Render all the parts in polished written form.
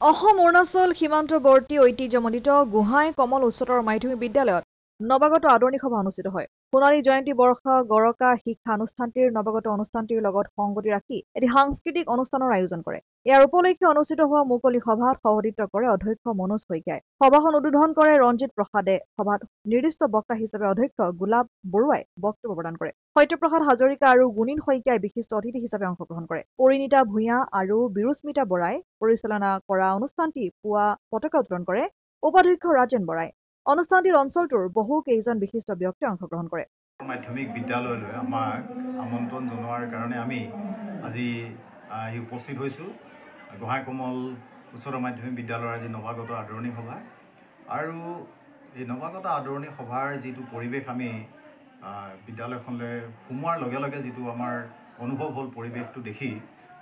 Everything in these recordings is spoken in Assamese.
অসম অৰুণাচল সীমান্তৱৰ্তী ঐতিহ্যমণ্ডিত গোহাঁই কমল উচ্চতৰ মাধ্যমিক বিদ্যালয়ত নৱাগত আদৰণি সভা অনুষ্ঠিত হয়। সোণালী জয়ন্তী বৰ্ষ গৰকা শিক্ষা অনুষ্ঠানটিৰ নৱাগত অনুষ্ঠানটিৰ লগত সংগতি ৰাখি এটি সাংস্কৃতিক অনুষ্ঠানৰ আয়োজন কৰে। ইয়াৰ উপলক্ষে অনুষ্ঠিত হোৱা মুকলি সভাত সভাপতিত্ব কৰে অধ্যক্ষ মনোজ শইকীয়াই। সভাখন উদ্বোধন কৰে ৰঞ্জিত প্ৰসাদে। সভাত নিৰ্দিষ্ট বক্তা হিচাপে অধ্যক্ষ গোলাপ বৰুৱাই বক্তব্য প্ৰদান কৰে। সত্যপ্ৰসাদ হাজৰিকা আৰু গুণীন শইকীয়াই বিশিষ্ট অতিথি হিচাপে অংশগ্ৰহণ কৰে। পৰিণীতা ভূঞা আৰু বিৰুস্মিতা বৰাই পৰিচালনা কৰা অনুষ্ঠানটি পুৱা পতাকা উত্তোলন কৰে উপাধ্যক্ষ ৰাজেন বৰাই। অনুষ্ঠানটিৰ অঞ্চলটোৰ বহু কেইজন বিশিষ্ট ব্যক্তিয়ে অংশগ্ৰহণ কৰে। মাধ্যমিক বিদ্যালয়লৈ আমাক আমন্ত্ৰণ জনোৱাৰ কাৰণে আমি আজি উপস্থিত হৈছোঁ। গোহাঁই কমল উচ্চতৰ মাধ্যমিক বিদ্যালয়ৰ আজি নৱাগত আদৰণি সভা আৰু এই নৱাগত আদৰণি সভাৰ যিটো পৰিৱেশ আমি বিদ্যালয়খনলৈ সোমোৱাৰ লগে লগে যিটো আমাৰ অনুভৱ হ'ল, পৰিৱেশটো দেখি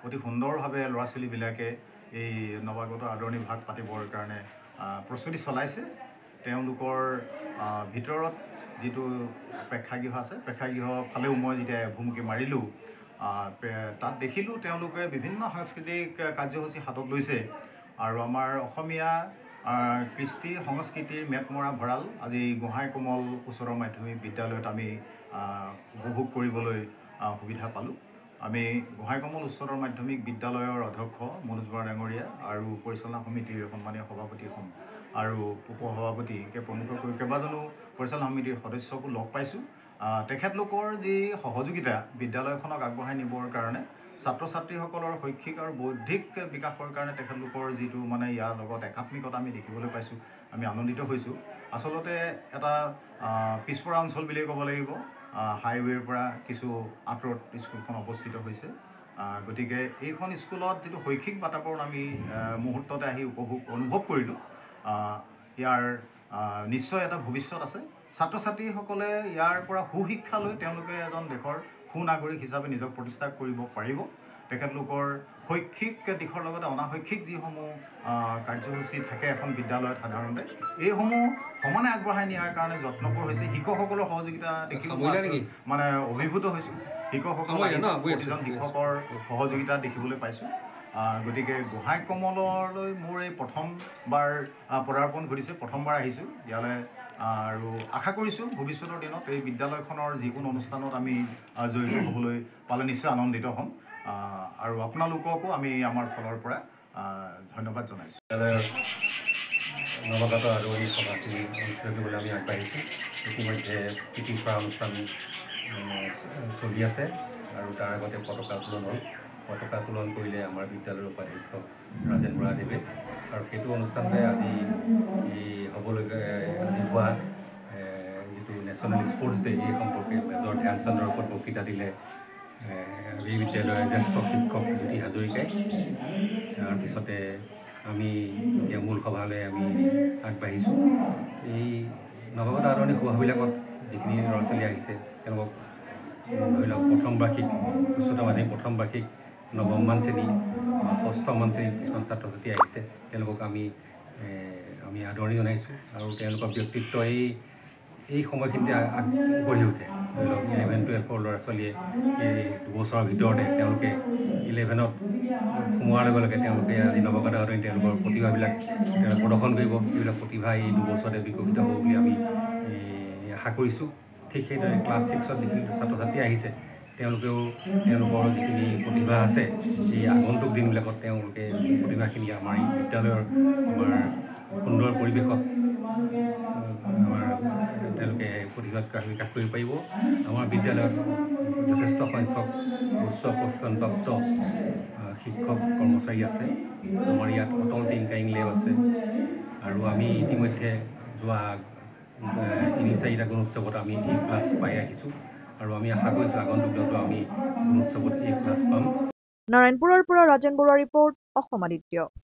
অতি সুন্দৰভাৱে ল'ৰা ছোৱালীবিলাকে এই নৱাগত আদৰণি ভাগ পাতিবৰ কাৰণে প্ৰস্তুতি চলাইছে। তেওঁলোকৰ ভিতৰত যিটো প্ৰেক্ষাগৃহ আছে, প্ৰেক্ষাগৃহ ফালেও মই যেতিয়া ভুমুকি মাৰিলোঁ, তাত দেখিলোঁ তেওঁলোকে বিভিন্ন সাংস্কৃতিক কাৰ্যসূচী হাতত লৈছে আৰু আমাৰ অসমীয়া কৃষ্টি সংস্কৃতিৰ মেটমৰা ভঁৰাল আজি গোহাঁই কমল উচ্চতৰ মাধ্যমিক বিদ্যালয়ত আমি উপভোগ কৰিবলৈ সুবিধা পালোঁ। আমি গোহাঁই কমল উচ্চতৰ মাধ্যমিক বিদ্যালয়ৰ অধ্যক্ষ মনোজ বৰা ডাঙৰীয়া আৰু পৰিচালনা সমিতিৰ সন্মানীয় সভাপতি আৰু উপসভাপতিকে প্ৰমুখ কৰি কেইবাজনো পৰিচালনা সমিতিৰ সদস্যকো লগ পাইছোঁ। তেখেতলোকৰ যি সহযোগিতা বিদ্যালয়খনক আগবঢ়াই নিবৰ কাৰণে, ছাত্ৰ ছাত্ৰীসকলৰ শৈক্ষিক আৰু বৌদ্ধিক বিকাশৰ কাৰণে তেখেতলোকৰ যিটো ইয়াৰ লগত একাত্মিকতা আমি দেখিবলৈ পাইছোঁ, আমি আনন্দিত হৈছোঁ। আচলতে এটা পিছপৰা অঞ্চল বুলিয়ে ক'ব লাগিব। হাইৱেৰ পৰা কিছু আঁতৰত স্কুলখন অৱস্থিত হৈছে। গতিকে এইখন স্কুলত যিটো শৈক্ষিক বাতাবৰণ আমি মুহূৰ্ততে আহি অনুভৱ কৰিলোঁ, ইয়াৰ নিশ্চয় এটা ভৱিষ্যত আছে। ছাত্ৰ ছাত্ৰীসকলে ইয়াৰ পৰা সুশিক্ষা লৈ তেওঁলোকে এজন দেশৰ সুনাগৰিক হিচাপে নিজক প্ৰতিষ্ঠা কৰিব পাৰিব। তেখেতলোকৰ শৈক্ষিক দিশৰ লগতে অনাশৈক্ষিক যিসমূহ কাৰ্যসূচী থাকে এখন বিদ্যালয়ত সাধাৰণতে, এইসমূহ সমানে আগবঢ়াই নিয়াৰ কাৰণে যত্নকৰ হৈছে। শিক্ষকসকলৰ সহযোগিতা দেখি অভিভূত হৈছোঁ। শিক্ষকসকল প্ৰতিজন শিক্ষকৰ সহযোগিতা দেখিবলৈ পাইছোঁ। গতিকে গোহাঁই কমললৈ মোৰ এই প্ৰথমবাৰ পদাৰ্পণ ঘটিছে, প্ৰথমবাৰ আহিছোঁ ইয়ালৈ আৰু আশা কৰিছোঁ ভৱিষ্যতৰ দিনত এই বিদ্যালয়খনৰ যিকোনো অনুষ্ঠানত আমি জড়িত হ'বলৈ পালে নিশ্চয় আনন্দিত হ'ম আৰু আপোনালোককো আমি আমাৰ ফালৰ পৰা ধন্যবাদ জনাইছোঁ। নৱাগত আদৰণি সভাখিনি অনুষ্ঠিত কৰিবলৈ আমি আগবাঢ়িছোঁ। ইতিমধ্যে পিটি চোৱা অনুষ্ঠান চলি আছে আৰু তাৰ আগতে পতাকা উত্তোলন হ'ল। পতাকা উত্তোলন কৰিলে আমাৰ বিদ্যালয়ৰ উপাধ্যক্ষ ৰাজেন বৰাদেৱে, আৰু সেইটো অনুষ্ঠানতে আজি হোৱা যিটো নেশ্যনেল স্পৰ্টছ ডে, এই সম্পৰ্কে মেজৰ ধ্যান চন্দ্ৰৰ ওপৰত বক্তৃতা দিলে এই বিদ্যালয়ৰ জ্যেষ্ঠ শিক্ষক জ্যোতি হাজৰিকাই। তাৰপিছতে আমি এতিয়া মূল সভালৈ আমি আগবাঢ়িছোঁ। এই নৱাগত আদৰণি সভাবিলাকত যিখিনি ল'ৰা ছোৱালী আহিছে, তেওঁলোকক ধৰি লওক প্ৰথম বাৰ্ষিক উচ্চতৰ মাধ্যমিক প্ৰথম বাৰ্ষিক নৱমমান শ্ৰেণী বা ষষ্ঠমান শ্ৰেণীৰ কিছুমান ছাত্ৰ ছাত্ৰী আহিছে। তেওঁলোকক আমি আদৰণি জনাইছোঁ আৰু তেওঁলোকৰ ব্যক্তিত্ব এই সময়খিনিতে আগবাঢ়ি উঠে। ধৰি লওক 11-12 ল'ৰা ছোৱালীয়ে এই দুবছৰৰ ভিতৰতে তেওঁলোকে 11ত সোমোৱাৰ লগে লগে তেওঁলোকে আজি নৱাগত আদৰণি তেওঁলোকৰ প্ৰতিভাবিলাক প্ৰদৰ্শন কৰিব। এইবিলাক প্ৰতিভা এই দুবছৰতে বিকশিত হ'ব বুলি আমি আশা কৰিছোঁ। ঠিক সেইদৰে ক্লাছ 6ত যিখিনি ছাত্ৰ ছাত্ৰী আহিছে, তেওঁলোকেও তেওঁলোকৰ যিখিনি প্ৰতিভা আছে, এই আগন্তুক দিনবিলাকত তেওঁলোকে প্ৰতিভাখিনি আমাৰ এই বিদ্যালয়ৰ আমাৰ সুন্দৰ পৰিৱেশত তেওঁলোকে প্ৰতিভাত বিকাশ কৰিব পাৰিব। আমাৰ বিদ্যালয়ত যথেষ্ট সংখ্যক উচ্চ প্ৰশিক্ষণপ্ৰাপ্ত শিক্ষক কৰ্মচাৰী আছে। আমাৰ ইয়াত অটল টিংকাৰিং লেব আছে আৰু আমি ইতিমধ্যে যোৱা 3-4টা গুণোৎসৱত আমি A+ পাই আহিছোঁ আৰু আমি আশা কৰিছোঁ আগন্তুক দিনতো আমি গুণোৎসৱত A+ পাম। নাৰায়ণপুৰৰ পৰা ৰাজেন বৰুৱাৰ ৰিপৰ্ট, অসম আদিত্য।